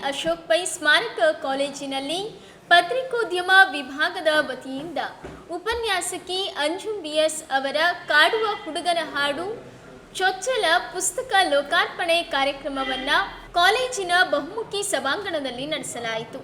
Ashok pi ಸ್ಮಾರಕ ಕಾಲೇಜಿನಲ್ಲಿ ಪತ್ರಿಕೋದ್ಯಮ ವಿಭಾಗದ ವತಿಯಿಂದ ಉಪನ್ಯಾಸಕಿ ಅಂಜುಮ್ BS ಅವರ ಕಾಡುವ ಹುಡುಗನ ಹಾಡು ಚೊಚ್ಚಲ ಪುಸ್ತಕ ಲೋಕಾರ್ಪಣೆ ಕಾರ್ಯಕ್ರಮವನ್ನು ಕಾಲೇಜಿನ ಬಹುಮುಖಿ ಸಭಾಂಗಣದಲ್ಲಿ ನಡೆಸಲಾಯಿತು.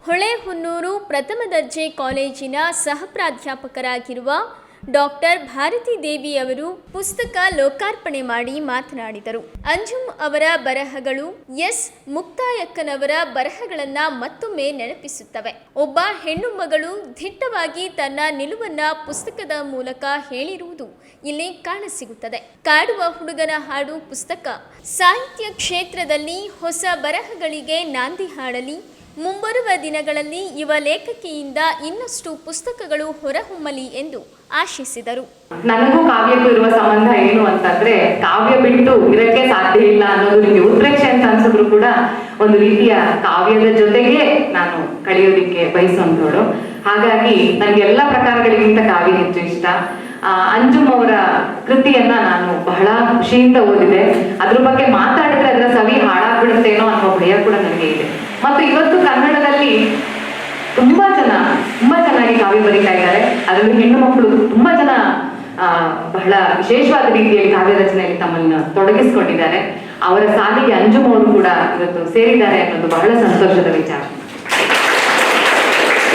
ಹೊಳೆಹೊನ್ನೂರು ಪ್ರಥಮ ದರ್ಜೆ ಕಾಲೇಜಿನ ಸಹ ಪ್ರಾಧ್ಯಾಪಕರಾಗಿರುವ ಡಾಕ್ಟರ್ ಭಾರತಿ ದೇವಿ ಅವರು ಪುಸ್ತಕ ಲೋಕಾರ್ಪಣೆ ಮಾಡಿ ಮಾತನಾಡಿದರು. ಅಂಜುಮ್ ಅವರ ಬರಹಗಳು ಮುಕ್ತಾಯಕ್ಕನವರ ಬರಹಗಳನ್ನು ಮತ್ತೊಮ್ಮೆ ನೆನಪಿಸುತ್ತವೆ. ಒಬ್ಬ ಹೆಣ್ಣು ಮಗಳು ದಿಟ್ಟವಾಗಿ ತನ್ನ ನಿಲುವನ್ನ ಪುಸ್ತಕದ ಮೂಲಕ ಹೇಳಿರುವುದು ಇಲ್ಲಿ ಕಾಣಸಿಗುತ್ತದೆ. ಕಾಡುವ ಹುಡುಗನ ಹಾಡು ಪುಸ್ತಕ ಸಾಹಿತ್ಯ ಕ್ಷೇತ್ರದಲ್ಲಿ ಹೊಸ ಬರಹಗಳಿಗೆ ನಾಂದಿ ಹಾಡಲಿ. ಮುಂಬರುವ ದಿನಗಳಲ್ಲಿ ಯುವ ಲೇಖಕಿಯಿಂದ ಇನ್ನಷ್ಟು ಪುಸ್ತಕಗಳು ಹೊರಹೊಮ್ಮಲಿ ಎಂದು ಆಶಿಸಿದರು. ನನಗೂ ಕಾವ್ಯಕ್ಕೂ ಇರುವ ಸಂಬಂಧ ಏನು ಅಂತಂದ್ರೆ, ಕಾವ್ಯ ಬಿಟ್ಟು ಇರಕ್ಕೆ ಸಾಧ್ಯ ಇಲ್ಲ ಅನ್ನೋದು ನಿಮಗೆ ಉತ್ಪ್ರೇಕ್ಷೆ ಅಂತ ಅನ್ಸಿದ್ರು ಕೂಡ ಒಂದು ರೀತಿಯ ಕಾವ್ಯದ ಜೊತೆಗೆ ನಾನು ಕಳೆಯೋದಿಕ್ಕೆ ಬಯಸುವಂತವಳು. ಹಾಗಾಗಿ ನನಗೆ ಎಲ್ಲ ಪ್ರಕಾರಗಳಿಗಿಂತ ಕಾವ್ಯ ಹೆಚ್ಚು ಇಷ್ಟ. ಅಂಜುಮ್ ಅವರ ಕೃತಿಯನ್ನ ನಾನು ಬಹಳ ಖುಷಿಯಿಂದ ಓದಿದೆ. ಅದ್ರ ಬಗ್ಗೆ ಮಾತಾಡಿದ್ರೆ ಅದರ ಸವಿ ಹಾಳಾಗ್ಬಿಡುತ್ತೇನೋ ಅನ್ನೋ ಭಯ ಕೂಡ ನನಗೆ ಇದೆ. ಮತ್ತು ಇವತ್ತು ಕನ್ನಡದಲ್ಲಿ ತುಂಬಾ ಚೆನ್ನಾಗಿ ಕಾವ್ಯ ಬರೀತಾ ಇದ್ದಾರೆ. ಅದರಲ್ಲಿ ಹೆಣ್ಣು ಮಕ್ಕಳು ತುಂಬಾ ಜನ ಬಹಳ ವಿಶೇಷವಾದ ರೀತಿಯಲ್ಲಿ ಕಾವ್ಯ ರಚನೆಯಲ್ಲಿ ತಮ್ಮನ್ನು ತೊಡಗಿಸಿಕೊಂಡಿದ್ದಾರೆ. ಅವರ ಸಾಲಿಗೆ ಅಂಜುಮ್ ಅವರು ಕೂಡ ಇವತ್ತು ಸೇರಿದ್ದಾರೆ ಅನ್ನೋದು ಬಹಳ ಸಂತೋಷದ ವಿಚಾರ.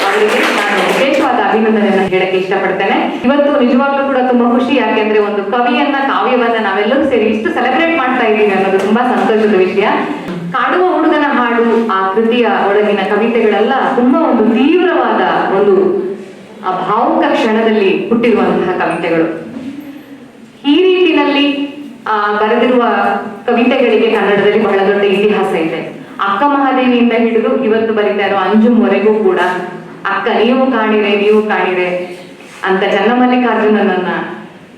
ಅವರಿಗೆ ನಾನು ವಿಶೇಷವಾದ ಅಭಿನಂದನೆಯನ್ನ ಹೇಳಕ್ಕೆ ಇಷ್ಟಪಡ್ತೇನೆ. ಇವತ್ತು ನಿಜವಾಗ್ಲೂ ಕೂಡ ತುಂಬಾ ಖುಷಿ, ಯಾಕೆಂದ್ರೆ ಒಂದು ಕವಿಯನ್ನ ಕಾವ್ಯವನ್ನ ನಾವೆಲ್ಲರೂ ಸೇರಿ ಇಷ್ಟು ಸೆಲೆಬ್ರೇಟ್ ಮಾಡ್ತಾ ಇದ್ದೀವಿ ಅನ್ನೋದು ತುಂಬಾ ಸಂತೋಷದ ವಿಷಯ. ಕಾಡುವ ಹುಡುಗನ ಹಾಡು ಆ ಕೃತಿಯ ಒಳಗಿನ ಕವಿತೆಗಳೆಲ್ಲ ತುಂಬಾ ಒಂದು ತೀವ್ರವಾದ ಒಂದು ಭಾವುಕ ಕ್ಷಣದಲ್ಲಿ ಹುಟ್ಟಿರುವಂತಹ ಕವಿತೆಗಳು. ಈ ರೀತಿಯಲ್ಲಿ ಬರೆದಿರುವ ಕವಿತೆಗಳಿಗೆ ಕನ್ನಡದಲ್ಲಿ ಬಹಳ ದೊಡ್ಡ ಇತಿಹಾಸ ಇದೆ. ಅಕ್ಕ ಮಹಾದೇವಿಯಿಂದ ಹಿಡಿದು ಇವತ್ತು ಬರೀತಾ ಇರೋ ಅಂಜುಮ್ ವರೆಗೂ ಕೂಡ ಅಕ್ಕ ನೀವು ಕಾಣಿರೆ ಅಂತ ಚನ್ನಮಲ್ಲಿಕಾರ್ಜುನನನ್ನ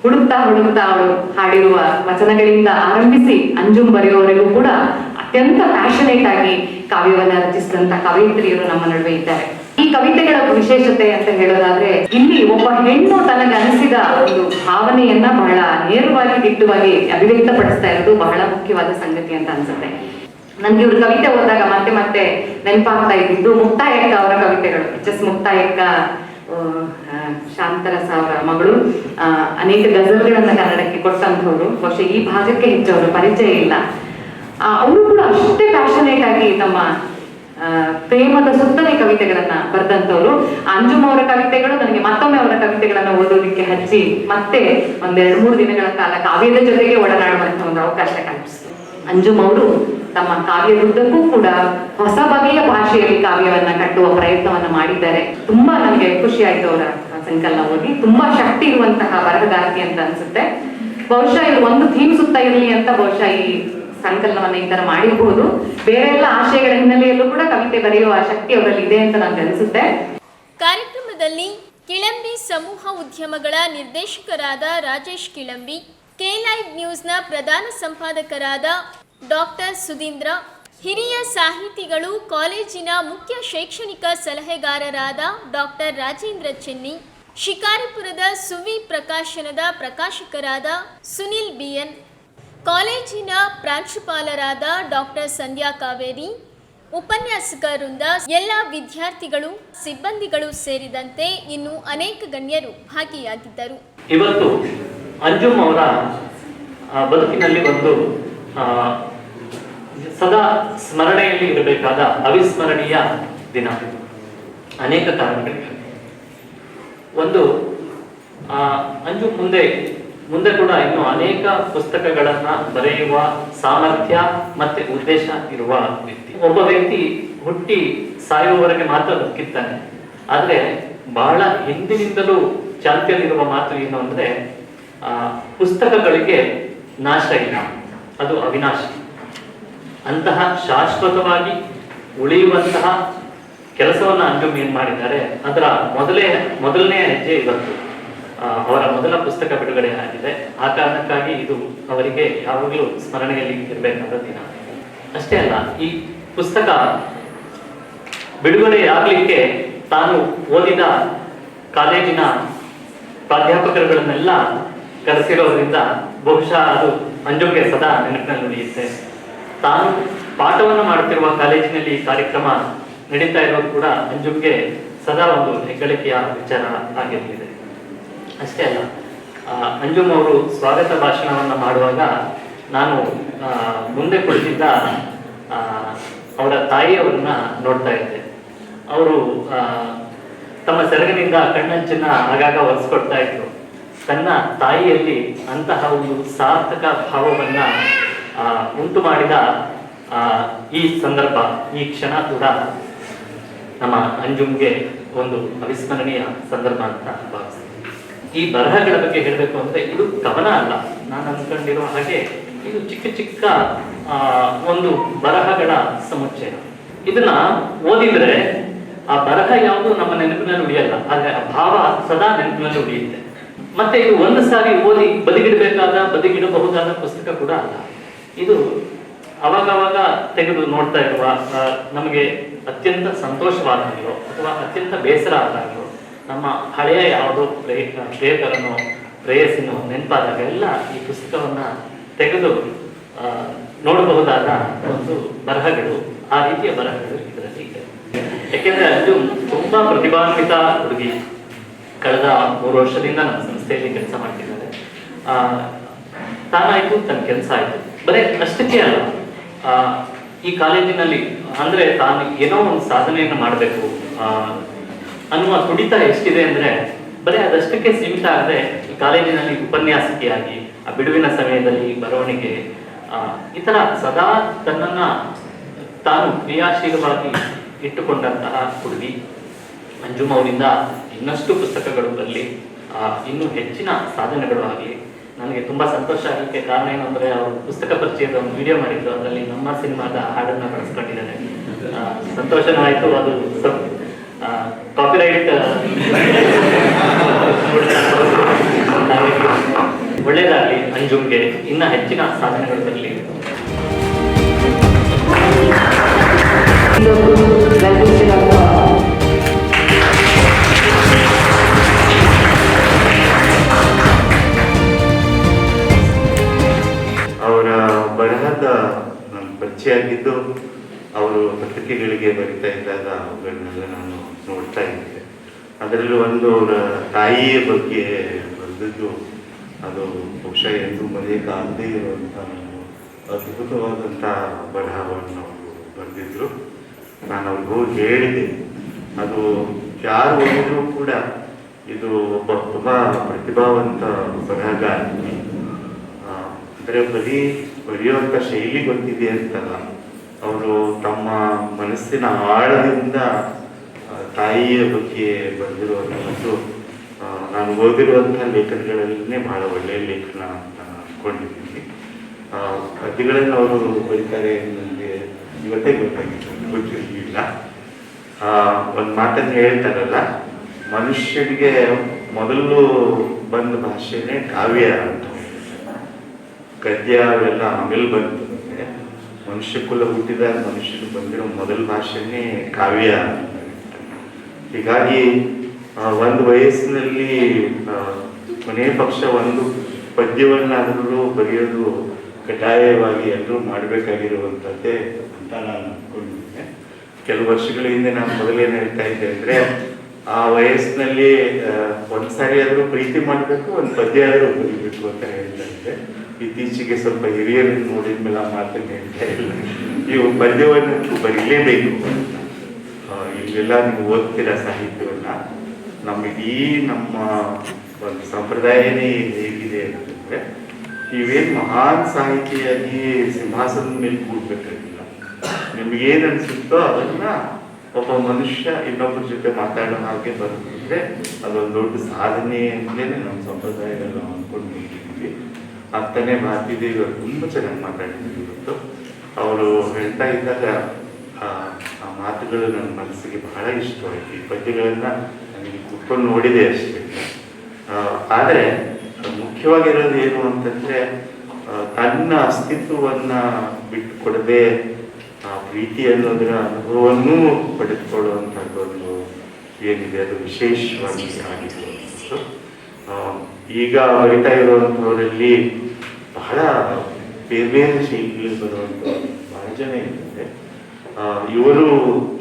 ಹುಡುಕ್ತಾ ಅವಳು ಹಾಡಿರುವ ವಚನಗಳಿಂದ ಆರಂಭಿಸಿ ಅಂಜುಮ್ ಬರೆಯುವವರೆಗೂ ಕೂಡ ಅತ್ಯಂತ ಪ್ಯಾಷನೇಟ್ ಆಗಿ ಕಾವ್ಯವನ್ನ ರಚಿಸಿದಂತ ಕವಯಿತ್ರಿಯರು ನಮ್ಮ ನಡುವೆ ಇದ್ದಾರೆ. ಈ ಕವಿತೆಗಳ ವಿಶೇಷತೆ ಅಂತ ಹೇಳೋದಾದ್ರೆ, ಇಲ್ಲಿ ಒಬ್ಬ ಹೆಣ್ಣು ತನಗೆ ಅನಿಸಿದ ಒಂದು ಭಾವನೆಯನ್ನ ಬಹಳ ನೇರವಾಗಿ ದಿಟ್ಟವಾಗಿ ಅಭಿವ್ಯಕ್ತಪಡಿಸ್ತಾ ಇರೋದು ಬಹಳ ಮುಖ್ಯವಾದ ಸಂಗತಿ ಅಂತ ಅನ್ಸುತ್ತೆ. ನನ್ಗೆ ಇವ್ರ ಕವಿತೆ ಓದಿದಾಗ ಮತ್ತೆ ನೆನಪಾಗ್ತಾ ಇದ್ದಿದ್ದು ಮುಕ್ತಾಯಕ್ಕ ಅವರ ಕವಿತೆಗಳು. ಮುಕ್ತಾಯಕ್ಕ ಶಾಂತರಸ ಅವರ ಮಗಳು ಅನೇಕ ಗಜಲ್ಗಳನ್ನ ಕನ್ನಡಕ್ಕೆ ಕೊಟ್ಟಂಥವ್ರು. ಬಹುಶಃ ಈ ಭಾಗಕ್ಕೆ ಹೆಚ್ಚು ಅವರ ಪರಿಚಯ ಇಲ್ಲ. ಅವರು ಕೂಡ ಅಷ್ಟೇ ಪ್ಯಾಷನೇಟ್ ಆಗಿ ತಮ್ಮ ಪ್ರೇಮದ ಸುತ್ತನೆ ಕವಿತೆಗಳನ್ನ ಬರೆದಂಥವ್ರು. ಅಂಜುಮ್ ಅವರ ಕವಿತೆಗಳು ನನಗೆ ಮತ್ತೊಮ್ಮೆ ಅವರ ಕವಿತೆಗಳನ್ನ ಓದೋದಿಕ್ಕೆ ಹಚ್ಚಿ ಮತ್ತೆ 2-3 ದಿನಗಳ ಕಾಲ ಕಾವ್ಯದ ಜೊತೆಗೆ ಒಡನಾಡುವಂತ ಒಂದು ಅವಕಾಶ ಕಲ್ಪಿಸಿತು. ಅಂಜುಮ್ ಅವರು ತಮ್ಮ ಕಾವ್ಯದುದ್ದಕ್ಕೂ ಕೂಡ ಹೊಸ ಬಗೆಯ ಭಾಷೆಯಲ್ಲಿ ಕಾವ್ಯವನ್ನ ಕಟ್ಟುವ ಪ್ರಯತ್ನವನ್ನ ಮಾಡಿದ್ದಾರೆ. ತುಂಬಾ ನನಗೆ ಖುಷಿ ಆಯ್ತು ಅವರ ಸಂಕಲನ ಓದಿ. ತುಂಬಾ ಶಕ್ತಿ ಇರುವಂತಹ ಬರಹಗಾರ್ತಿ ಅಂತ ಅನ್ಸುತ್ತೆ. ಬಹುಶಃ ಇದು ಒಂದು ಥೀಮ್ ಸುತ್ತ ಇರಲಿ ಅಂತ ಬಹುಶಃ ಈ ಸಂಕಲನವನ್ನ ಈ ತರ ಮಾಡಿರಬಹುದು. ಬೇರೆ ಎಲ್ಲ ಆಶಯಗಳ ಹಿನ್ನೆಲೆಯಲ್ಲೂ ಕೂಡ ಕವಿತೆ ಬರೆಯುವ ಶಕ್ತಿ ಅವರಲ್ಲಿ ಇದೆ ಅಂತ ನನಗೆ ಅನಿಸುತ್ತೆ. ಕಾರ್ಯಕ್ರಮದಲ್ಲಿ ಕಿಳಂಬಿ ಸಮೂಹ ಉದ್ಯಮಗಳ ನಿರ್ದೇಶಕರಾದ ರಾಜೇಶ್ ಕಿಳಂಬಿ, ಕೆ-ಲೈವ್ ನ್ಯೂಸ್ನ ಪ್ರಧಾನ ಸಂಪಾದಕರಾದ ಡಾಕ್ಟರ್ ಸುಧೀಂದ್ರ, ಹಿರಿಯ ಸಾಹಿತಿಗಳು, ಕಾಲೇಜಿನ ಮುಖ್ಯ ಶೈಕ್ಷಣಿಕ ಸಲಹೆಗಾರರಾದ ಡಾಕ್ಟರ್ ರಾಜೇಂದ್ರ ಚೆನ್ನಿ, ಶಿಕಾರಿಪುರದ ಸುವಿ ಪ್ರಕಾಶನದ ಪ್ರಕಾಶಕರಾದ ಸುನಿಲ್ BN, ಕಾಲೇಜಿನ ಪ್ರಾಂಶುಪಾಲರಾದ ಡಾಕ್ಟರ್ ಸಂಧ್ಯಾ ಕಾವೇರಿ, ಉಪನ್ಯಾಸಕ ವೃಂದ, ಎಲ್ಲ ವಿದ್ಯಾರ್ಥಿಗಳು, ಸಿಬ್ಬಂದಿಗಳು ಸೇರಿದಂತೆ ಇನ್ನು ಅನೇಕ ಗಣ್ಯರು ಭಾಗಿಯಾಗಿದ್ದರು. ಇವತ್ತು ಅಂಜುಮ್ ಅವರ ಬದುಕಿನಲ್ಲಿ ಒಂದು ಸದಾ ಸ್ಮರಣೆಯಲ್ಲಿ ಇರಬೇಕಾದ ಅವಿಸ್ಮರಣೀಯ ದಿನ. ಅನೇಕ ಕಾರಣಗಳಿವೆ. ಒಂದು, ಅಂಜುಮ್ ಮುಂದೆ ಕೂಡ ಇನ್ನು ಅನೇಕ ಪುಸ್ತಕಗಳನ್ನ ಬರೆಯುವ ಸಾಮರ್ಥ್ಯ ಮತ್ತೆ ಉದ್ದೇಶ ಇರುವ ವ್ಯಕ್ತಿ. ಒಬ್ಬ ವ್ಯಕ್ತಿ ಹುಟ್ಟಿ ಸಾಯುವವರೆಗೆ ಮಾತ್ರ ಬದುಕಿರ್ತಾನೆ. ಆದ್ರೆ ಬಹಳ ಹಿಂದಿನಿಂದಲೂ ಚಾಲ್ತಿಯಲ್ಲಿರುವ ಮಾತು ಏನು ಅಂದ್ರೆ, ಪುಸ್ತಕಗಳಿಗೆ ನಾಶ ಇಲ್ಲ, ಅದು ಅವಿನಾಶಿ. ಅಂತಹ ಶಾಶ್ವತವಾಗಿ ಉಳಿಯುವಂತಹ ಕೆಲಸವನ್ನ ಅಂಜುಮ್ ಏನ್ ಮಾಡಿದ್ದಾರೆ, ಅದರ ಮೊದಲನೇ ಹೆಜ್ಜೆ ಇವತ್ತು ಅವರ ಮೊದಲ ಪುಸ್ತಕ ಬಿಡುಗಡೆ ಆಗಿದೆ. ಆ ಕಾರಣಕ್ಕಾಗಿ ಇದು ಅವರಿಗೆ ಯಾವಾಗಲೂ ಸ್ಮರಣೆಯಲ್ಲಿ ಇರಬೇಕಾದ ದಿನ. ಅಷ್ಟೇ ಅಲ್ಲ, ಈ ಪುಸ್ತಕ ಬಿಡುಗಡೆಯಾಗಲಿಕ್ಕೆ ತಾನು ಓದಿದ ಕಾಲೇಜಿನ ಪ್ರಾಧ್ಯಾಪಕರುಗಳನ್ನೆಲ್ಲ ಕರೆಸಿರೋದ್ರಿಂದ ಬಹುಶಃ ಅದು ಅಂಜುಮ್ಗೆ ಸದಾ ನೆನಪಿನಲ್ಲಿ ಉಳಿಯುತ್ತೆ. ತಾನು ಪಾಠವನ್ನು ಮಾಡುತ್ತಿರುವ ಕಾಲೇಜಿನಲ್ಲಿ ಈ ಕಾರ್ಯಕ್ರಮ ನಡೀತಾ ಇರೋದು ಕೂಡ ಅಂಜುಮ್ಗೆ ಸದಾ ಒಂದು ಹೆಗ್ಗಳಿಕೆಯ ವಿಚಾರ ಆಗಿರಲಿದೆ. ಅಷ್ಟೇ ಅಲ್ಲ, ಅಂಜುಮ್ ಅವರು ಸ್ವಾಗತ ಭಾಷಣವನ್ನ ಮಾಡುವಾಗ ನಾನು ಮುಂದೆ ಕುಳಿತಿದ್ದ ಅವರ ತಾಯಿಯವರನ್ನ ನೋಡ್ತಾ ಇದ್ದೆ. ಅವರು ತಮ್ಮ ಸೆರಗಿನಿಂದ ಕಣ್ಣಂಚನ್ನ ಆಗಾಗ ಒರೆಸ್ಕೊಡ್ತಾ ಇದ್ರು. ತನ್ನ ತಾಯಿಯಲ್ಲಿ ಅಂತಹ ಒಂದು ಸಾರ್ಥಕ ಭಾವವನ್ನ ಉಂಟು ಮಾಡಿದ ಈ ಸಂದರ್ಭ, ಈ ಕ್ಷಣ ಕೂಡ ನಮ್ಮ ಅಂಜುಮ್ಗೆ ಒಂದು ಅವಿಸ್ಮರಣೀಯ ಸಂದರ್ಭ ಅಂತ ಭಾವಿಸ್ತೀನಿ. ಈ ಬರಹಗಳ ಬಗ್ಗೆ ಹೇಳಬೇಕು ಅಂದ್ರೆ, ಇದು ಕವನ ಅಲ್ಲ. ನಾನು ಅನ್ಕೊಂಡಿರೋ ಹಾಗೆ ಇದು ಚಿಕ್ಕ ಒಂದು ಬರಹಗಳ ಸಮುಚ್ಚಯ. ಇದನ್ನ ಓದಿದ್ರೆ ಆ ಬರಹ ಯಾವುದು ನಮ್ಮ ನೆನಪಿನಲ್ಲಿ ಉಳಿಯಲ್ಲ, ಆದ್ರೆ ಆ ಭಾವ ಸದಾ ನೆನಪಿನಲ್ಲಿ ಉಳಿಯುತ್ತೆ. ಮತ್ತೆ ಇದು ಒಂದು ಸಾರಿ ಓದಿ ಬದಿಗಿಡಬಹುದಾದ ಪುಸ್ತಕ ಕೂಡ ಅಲ್ಲ. ಇದು ಅವಾಗವಾಗ ತೆಗೆದು ನೋಡ್ತಾ ಇರುವ, ನಮಗೆ ಅತ್ಯಂತ ಸಂತೋಷವಾದಾಗಲೋ ಅಥವಾ ಅತ್ಯಂತ ಬೇಸರ ಆದಾಗಲೋ, ನಮ್ಮ ಹಳೆಯ ಯಾವುದೋ ಪ್ರೇಯಕರನೋ ಪ್ರೇಯಸಿನೋ ನೆನಪಾದಾಗ ಎಲ್ಲ ಈ ಪುಸ್ತಕವನ್ನ ತೆಗೆದು ನೋಡಬಹುದಾದ ಒಂದು ಬರಹಗಳು, ಆ ರೀತಿಯ ಬರಹಗಳು ಇದರಲ್ಲಿ ಇದೆ. ಯಾಕೆಂದ್ರೆ ಅದು ತುಂಬಾ ಪ್ರತಿಭಾನ್ವಿತ ಹುಡುಗಿ. ಕಳೆದ 3 ವರ್ಷದಿಂದ ನಮ್ಮ ಸಂಸ್ಥೆಯಲ್ಲಿ ಕೆಲಸ ಮಾಡ್ತಿದ್ದಾರೆ. ತಾನಾಯ್ತು, ತನ್ನ ಕೆಲಸ ಆಯ್ತು. ಬರೀ ಅಷ್ಟಕ್ಕೆ ಅಲ್ಲ, ಈ ಕಾಲೇಜಿನಲ್ಲಿ ಅಂದ್ರೆ ತಾನು ಏನೋ ಒಂದು ಸಾಧನೆಯನ್ನು ಮಾಡಬೇಕು ಅನ್ನುವ ತುಡಿತ ಎಷ್ಟಿದೆ ಅಂದ್ರೆ, ಬರೀ ಅದಷ್ಟಕ್ಕೆ ಸೀಮಿತ ಆಗದೆ ಈ ಕಾಲೇಜಿನಲ್ಲಿ ಉಪನ್ಯಾಸಕಿಯಾಗಿ, ಆ ಬಿಡುವಿನ ಸಮಯದಲ್ಲಿ ಬರವಣಿಗೆ, ಈ ತರ ಸದಾ ತನ್ನನ್ನ ತಾನು ಕ್ರಿಯಾಶೀಲವಾಗಿ ಇಟ್ಟುಕೊಂಡಂತಹ ಹುಡುಗಿ. ಅಂಜುಮ್ ಅವರಿಂದ ಇನ್ನಷ್ಟು ಪುಸ್ತಕಗಳು ಬರಲಿ, ಇನ್ನೂ ಹೆಚ್ಚಿನ ಸಾಧನೆಗಳು ಆಗಲಿ. ನನಗೆ ತುಂಬಾ ಸಂತೋಷ ಆಗಲಿಕ್ಕೆ ಕಾರಣ ಏನು ಅಂದ್ರೆ, ಅವರು ಪುಸ್ತಕ ಪರಿಚಯದ ಒಂದು ವಿಡಿಯೋ ಮಾಡಿದ್ರು, ಅದರಲ್ಲಿ ನಮ್ಮ ಸಿನಿಮಾದ ಹಾಡನ್ನ ಬಳಸ್ಕೊಂಡಿದ್ದಾರೆ. ಸಂತೋಷನೂ ಆಯ್ತು. ಅದು ಕಾಪಿರೈಟ್ ಒಳ್ಳೇದಾಗ್ಲಿ, ಅಂಜುಮ್ಗೆ ಇನ್ನ ಹೆಚ್ಚಿನ ಸಾಧನೆಗಳು ಬರಲಿ. ಅವರ ಬರಹದ ಪರಿಚಯ ಆಗಿದ್ದು ಅವರು ಪತ್ರಿಕೆಗಳಿಗೆ ಬರಿತಾ ಇದ್ದಾಗ ಅವುಗಳನ್ನೆಲ್ಲ ನಾನು ನೋಡ್ತಾ ಇದ್ದೆ. ಅದರಲ್ಲಿ ಒಂದು ಅವರ ತಾಯಿಯ ಬಗ್ಗೆ ಬರೆದಿದ್ದು, ಅದು ಬಹುಶಃ ಎಂದು ಮರೆಯಕ್ಕಾಗದೇ ಇರುವಂಥ ಅದ್ಭುತವಾದಂಥ ಬರಹವನ್ನು ಅವರು ಬರೆದಿದ್ರು. ನಾನು ಅವ್ರಿಗೆ ಹೋಗಿ ಹೇಳಿದೆ, ಅದು ಯಾರು ಓದಿದ್ರು ಕೂಡ ಇದು ಒಬ್ಬ ತುಂಬ ಪ್ರತಿಭಾವಂತ ಬರಹಗಾರನಿ. ಅಂದರೆ ಬರೆಯುವಂಥ ಶೈಲಿ ಗೊತ್ತಿದೆ ಅಂತಲ್ಲ, ಅವರು ತಮ್ಮ ಮನಸ್ಸಿನ ಆಳದಿಂದ ತಾಯಿಯ ಬಗ್ಗೆ ಬರೆದಿರುವಂಥದ್ದು ನಾನು ಓದಿರುವಂಥ ಲೇಖನಗಳಲ್ಲೇ ಬಹಳ ಒಳ್ಳೆಯ ಲೇಖನ ಅಂತ ಅಂದ್ಕೊಂಡಿದ್ದೀನಿ. ಕಥೆಗಳನ್ನು ಅವರು ಬರೀತಾರೆ ನನಗೆ ಇವತ್ತೇ ಗೊತ್ತಿರಲಿಲ್ಲ. ಒಂದು ಮಾತನ್ನು ಹೇಳ್ತಾರಲ್ಲ, ಮನುಷ್ಯನಿಗೆ ಮೊದಲು ಬಂದ ಭಾಷೆನೇ ಕಾವ್ಯ ಅಂತ. ಗದ್ಯ ಅವೆಲ್ಲ ಆಮೇಲೆ ಬಂತು. ಮನುಷ್ಯ ಕುಲ ಹುಟ್ಟಿದಾಗ ಮನುಷ್ಯನಿಗೆ ಬಂದಿರೋ ಮೊದಲ ಭಾಷೆನೇ ಕಾವ್ಯ. ಹೀಗಾಗಿ ಒಂದು ವಯಸ್ಸಿನಲ್ಲಿ ಕೊನೆಯ ಪಕ್ಷ ಒಂದು ಪದ್ಯವನ್ನಾದರೂ ಬರೆಯೋದು ಕಡ್ಡಾಯವಾಗಿ ಎಲ್ಲರೂ ಮಾಡಬೇಕಾಗಿರುವಂಥದ್ದೇ ಅಂತ ನಾನು ಅಂದ್ಕೊಂಡಿದ್ದೆ. ಕೆಲವು ವರ್ಷಗಳ ಹಿಂದೆ ನಾನು ಮೊದಲೇನು ಹೇಳ್ತಾ ಇದ್ದೆ ಅಂದರೆ, ಆ ವಯಸ್ಸಿನಲ್ಲಿ ಒಂದ್ಸಾರಿ ಆದರೂ ಪ್ರೀತಿ ಮಾಡಬೇಕು, ಒಂದು ಪದ್ಯ ಆದರೂ ಬರೀಬೇಕು ಅಂತ ಹೇಳ್ತಾ ಇದ್ದೆ. ಇತ್ತೀಚೆಗೆ ಸ್ವಲ್ಪ ಹಿರಿಯರನ್ನು ನೋಡಿದ ಮೇಲೆ ಆ ಮಾತನ್ನು ಹೇಳ್ತಾ ಇಲ್ಲ. ನೀವು ಪದ್ಯವನ್ನು ಬರೀಲೇಬೇಕು. ಇಲ್ಲೆಲ್ಲ ನೀವು ಓದ್ತೀರ ಸಾಹಿತ್ಯವನ್ನು. ನಮ್ಮಿಡೀ ನಮ್ಮ ಒಂದು ಸಂಪ್ರದಾಯನೇ ಹೇಗಿದೆ ಅಂತಂದರೆ, ನೀವೇನು ಮಹಾನ್ ಸಾಹಿತಿಯಾಗಿ ಸಿಂಹಾಸನದ ಮೇಲೆ ಕೂಡ್ಬೇಕಾಗಿಲ್ಲ. ನಿಮ್ಗೇನು ಅನಿಸುತ್ತೋ ಅದನ್ನು ಒಬ್ಬ ಮನುಷ್ಯ ಇನ್ನೊಬ್ಬರ ಜೊತೆ ಮಾತಾಡೋ ಹಾಗೆ ಬರೆದಿದ್ರೆ ಅದೊಂದು ದೊಡ್ಡ ಸಾಧನೆ ಅಂತಲೇ ನಮ್ಮ ಸಂಪ್ರದಾಯದಲ್ಲಿ ನಾವು ಅಂದ್ಕೊಂಡು ನಿಂತಿದ್ವಿ. ಹತ್ತನೇ ಭಾರತೀದೇವಿ ಅವರು ತುಂಬ ಚೆನ್ನಾಗಿ ಮಾತಾಡಿದ್ರು ಇವತ್ತು. ಅವರು ಹೇಳ್ತಾ ಇದ್ದಾಗ ಆ ಮಾತುಗಳು ನನ್ನ ಮನಸ್ಸಿಗೆ ಬಹಳ ಇಷ್ಟವಾಯಿತು. ಈ ಪದ್ಯಗಳನ್ನು ನನಗೆ ಕುತ್ಕೊಂಡು ನೋಡಿದೆ ಅಷ್ಟೇ. ಆದರೆ ಮುಖ್ಯವಾಗಿರೋದು ಏನು ಅಂತಂದರೆ, ತನ್ನ ಅಸ್ತಿತ್ವವನ್ನು ಬಿಟ್ಟು ಕೊಡದೆ ಆ ಪ್ರೀತಿ ಅನ್ನೋದರ ಅನುಭವವನ್ನೂ ಪಡೆದುಕೊಳ್ಳುವಂಥದ್ದೊಂದು ಏನಿದೆ ಅದು ವಿಶೇಷವಾಗಿ ಆಗಿದೆ. ಈಗ ಬರಿತಾ ಇರುವಂಥವರಲ್ಲಿ ಬಹಳ ಬೇರೆ ಬೇರೆ ಶೈಲಿಗಳು ಬರುವಂಥ ಬಹಳ ಜನ ಇದ್ದಾರೆ. ಇವರು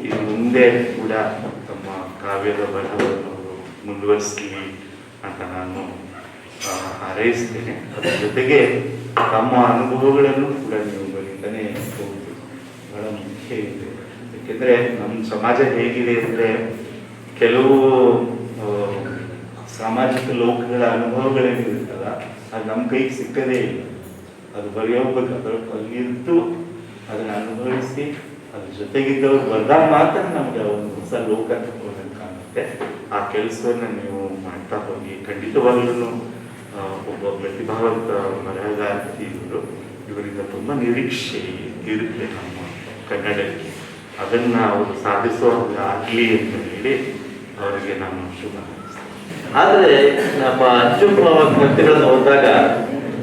ಇನ್ನು ಮುಂದೆ ಕೂಡ ತಮ್ಮ ಕಾವ್ಯದ ಬರಹವನ್ನು ಮುಂದುವರಿಸಲಿ ಅಂತ ನಾನು ಹಾರೈಸ್ತೇನೆ. ಅದರ ಜೊತೆಗೆ ತಮ್ಮ ಅನುಭವಗಳನ್ನು ಕೂಡ ನೀವು ಬರೀತಾನೆ ಹೋಗುವುದು ಬಹಳ ಮುಖ್ಯ ಇದೆ. ಏಕೆಂದರೆ ನಮ್ಮ ಸಮಾಜ ಹೇಗಿದೆ ಅಂದರೆ, ಕೆಲವು ಸಾಮಾಜಿಕ ಲೋಕಗಳ ಅನುಭವಗಳೇನಿರುತ್ತಲ್ಲ ಅದು ನಮ್ಮ ಕೈಗೆ ಸಿಕ್ಕದೇ ಇಲ್ಲ. ಅದು ಬರೆಯೋಬೇಕಾದ್ರೆ ಅಲ್ಲಿದ್ದು ಅದನ್ನು ಅನುಭವಿಸಿ ಅದ್ರ ಜೊತೆಗಿದ್ದವ್ರು ಬಂದಾಗ ಮಾತ್ರ ನಮಗೆ ಒಂದು ಹೊಸ ಲೋಕ ತಗೊಳ್ಳೋದು ಕಾಣುತ್ತೆ. ಆ ಕೆಲಸವನ್ನು ನೀವು ಮಾಡ್ತಾ ಹೋಗಿ. ಖಂಡಿತವಾಗ್ಲೂ ಒಬ್ಬ ಪ್ರತಿಭಾವಂತ ಬರಹಗಾರ್ತಿ ಇವರಿಂದ ತುಂಬ ನಿರೀಕ್ಷೆ ಇರುತ್ತೆ ನಮ್ಮ ಕನ್ನಡಕ್ಕೆ. ಅದನ್ನು ಅವರು ಸಾಧಿಸೋದಾಗಲಿ ಅಂತ ಹೇಳಿ ಅವರಿಗೆ ನಾನು ಶುಭ ಹಾರೈಸ್ತೇನೆ. ಆದರೆ ನಮ್ಮ ಅಂಜು ಕೃತಿಗಳನ್ನು ಓದಿದಾಗ